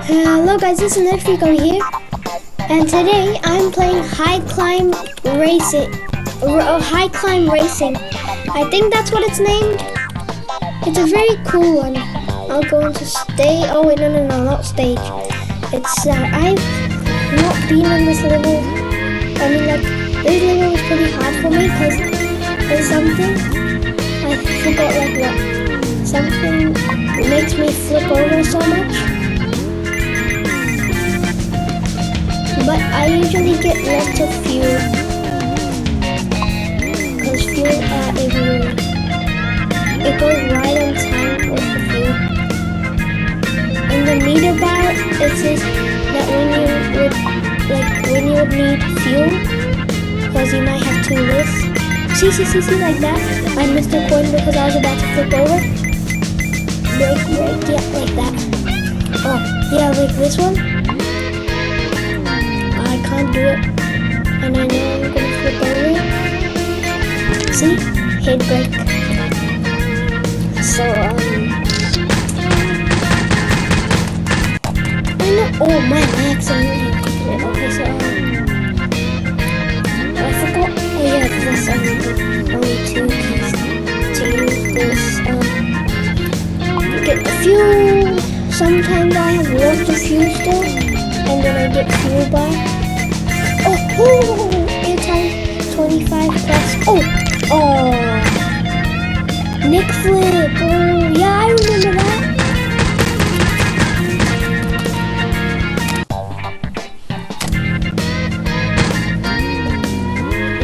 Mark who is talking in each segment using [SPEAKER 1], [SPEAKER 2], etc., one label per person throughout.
[SPEAKER 1] Hello guys, this is Netflix here, and today I'm playing High Climb Racing. High Climb Racing. I think that's what it's named. It's a very cool one. I'll go into stage. Oh wait, no, not stage. It's I've not been on this level. I mean, like this level was pretty hard for me because there's something I forgot, like what something makes me flip over so much. But I usually get lots of fuel, because fuel are everywhere. It goes right on time with the fuel. And the meter bar, it says that when you would need fuel, because you might have 2 lists. See, like that. I missed a coin because I was about to flip over. Break, yeah, like that. Oh, yeah, like this one. I can't do it, and I know I'm gonna flip over. See? Head break. So, I know. Oh man, I accidentally did it. Okay, so, I forgot. Oh yeah, this, only 2 keys to use this. Get the fuel. Sometimes I have lots of fuel still, and then I get fuel bar. Oh, airtime 25 plus. Oh, Nick flip. Oh, yeah, I remember that.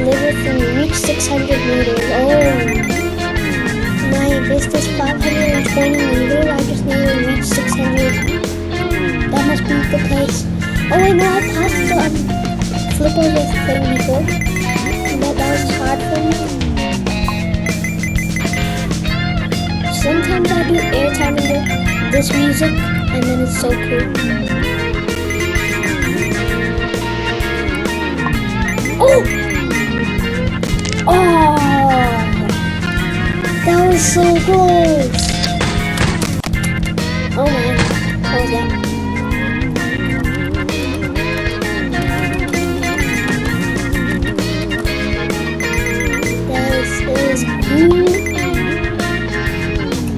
[SPEAKER 1] Level from reach 600 meters. Oh, my best is 520 meters. I just need to reach 600. That must be the place. Oh wait, no, I passed the flip over thing before, and that was hard for me. Sometimes I do airtime into this music, and then it's so cool. Oh, that was so close. Oh man, what was that?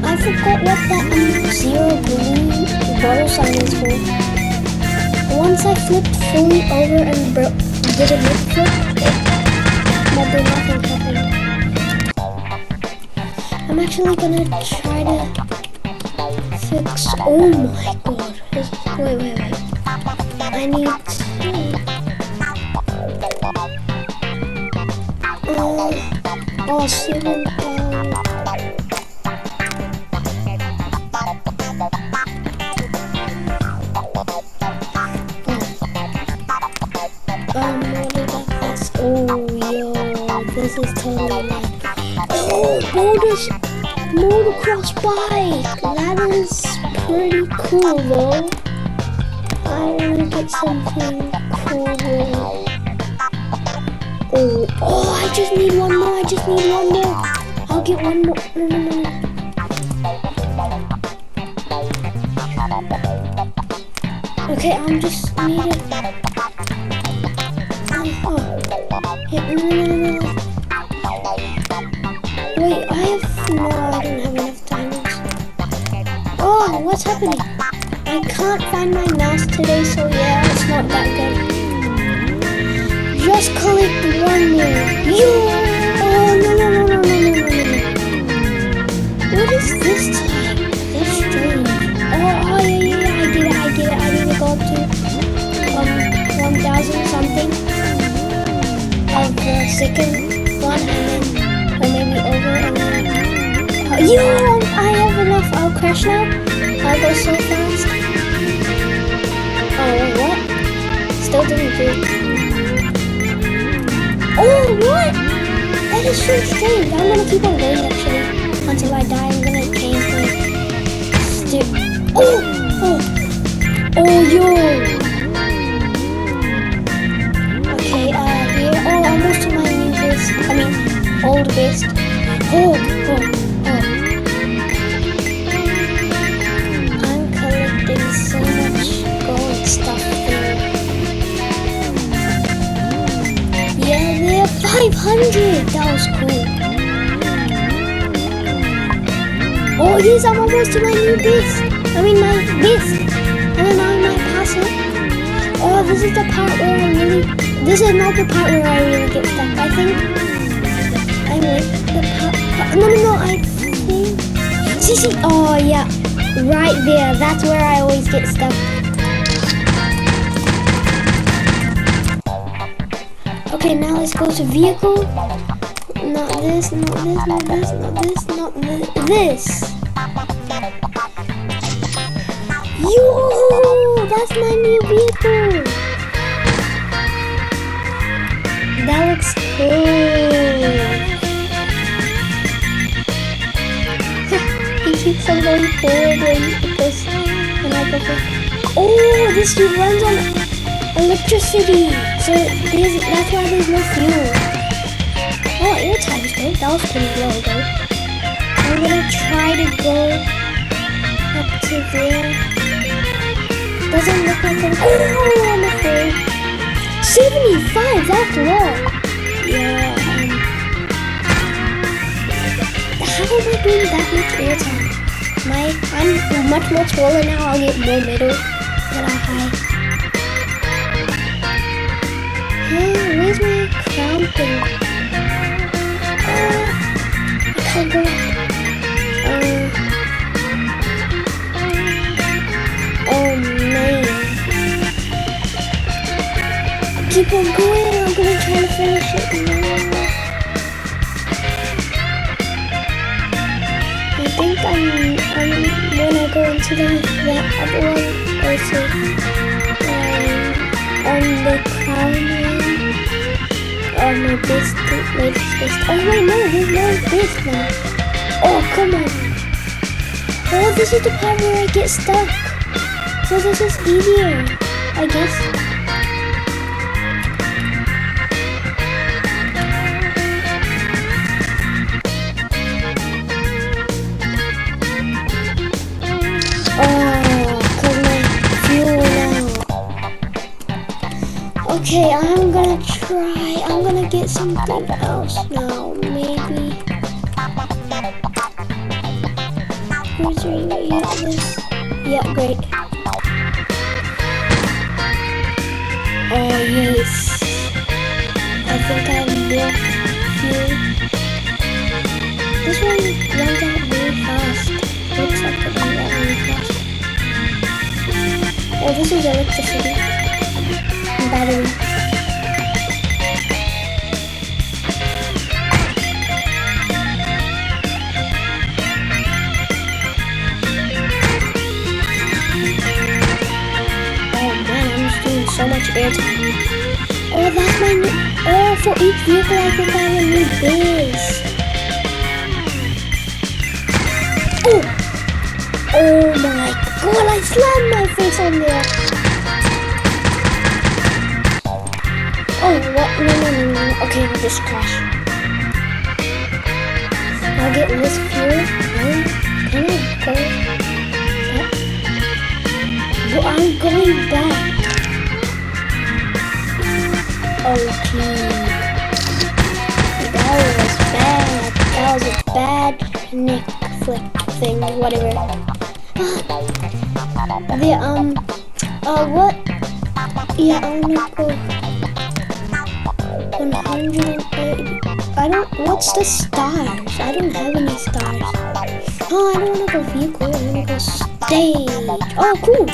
[SPEAKER 1] I forgot what that 0 blue bottle sign is for. Once I flipped fully over and did a mid flip, but then nothing happened. I'm actually gonna try to fix. Oh my god! Wait. I need to. 7. This is totally like, motocross bike. That is pretty cool though. I want to get something cool though. Oh, I just need one more. I'll get one more. No. Okay, I'm just needed. No. Wait, I don't have enough diamonds. Oh, what's happening? I can't find my mouse today, so yeah, it's not that good. Just collect one more. Oh, no. What is this time? That's strange. Oh, yeah, I get it. I need to go up to 1,000 something of the second one, and then, or maybe over, and then, I have enough. I'll crash now. I'll go so fast. Oh, wait, what? Still didn't do it. Oh, what? That is so strange. I'm gonna keep on going actually until I die. I'm gonna change my yo. Okay, here. Oh, almost to my new base. I mean, old base. Oh. I'm collecting so much 100. That was cool. Oh yes, I'm almost to my new base. I mean my base. And then I might pass it. Oh, this is the part where I really... This is not the part where I really get stuck, I think. I wait. The part... No, I think... See. Oh, yeah. Right there. That's where I always get stuck. Okay, now let's go to vehicle. Not this, not this, not this, not this, not this. Yo, that's my new vehicle. That looks cool. He keeps on going forward because when I go forward. Oh, this dude runs on electricity. So that's why there's no fuel. Oh, air time's good. That was pretty low though. I'm gonna try to go up to there. Doesn't look like I'm... Oh, I'm afraid. 75, that's low. Yeah, how am I doing that much air time? I'm much more taller now. I'll get more middle than I high. Hey, where's my crown thing? I can't go up. Oh man. Keep on going, I'm gonna try to finish it now. I think I'm gonna go into that other one also. On the crown one. On my base, latest base. Oh wait, no, there's no base now. Oh, come on. Oh, this is the part where I get stuck. So this is easier, I guess. Okay, I'm gonna get something else now, maybe. Yeah, this. Yeah, great. Oh, yes. I think I have more fuel. This one runs out really fast. Looks like it runs out really fast. Oh, this is electricity. Battery. Oh man, I'm just doing so much air time. Oh, that's my new... Oh, for each vehicle I think I have a new base. Oh! Oh my god, I slammed my face on there. Oh, what? No. Okay, I'll just crash. I'll get this fuel. Can I go back? Well, I'm going back. Okay. That was bad. That was a bad nick flick thing, whatever. What? Yeah, I'm gonna go 180. What's the stars? I don't have any stars. Oh, I don't wanna go vehicle, I wanna go stage. Oh, cool.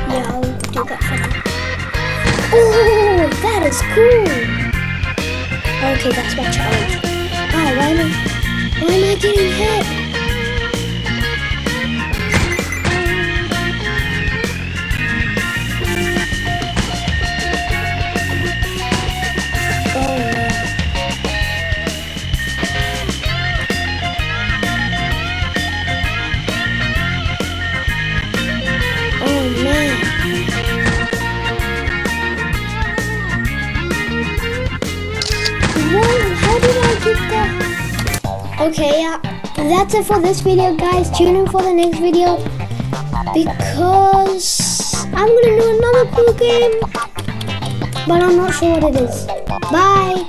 [SPEAKER 1] Yeah, I'll do that for now. Oh, that is cool. Okay, that's my challenge. Oh, why am I getting hit? Okay, yeah, that's it for this video, guys. Tune in for the next video because I'm gonna do another cool game, but I'm not sure what it is. Bye.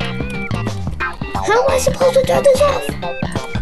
[SPEAKER 1] How am I supposed to turn this off?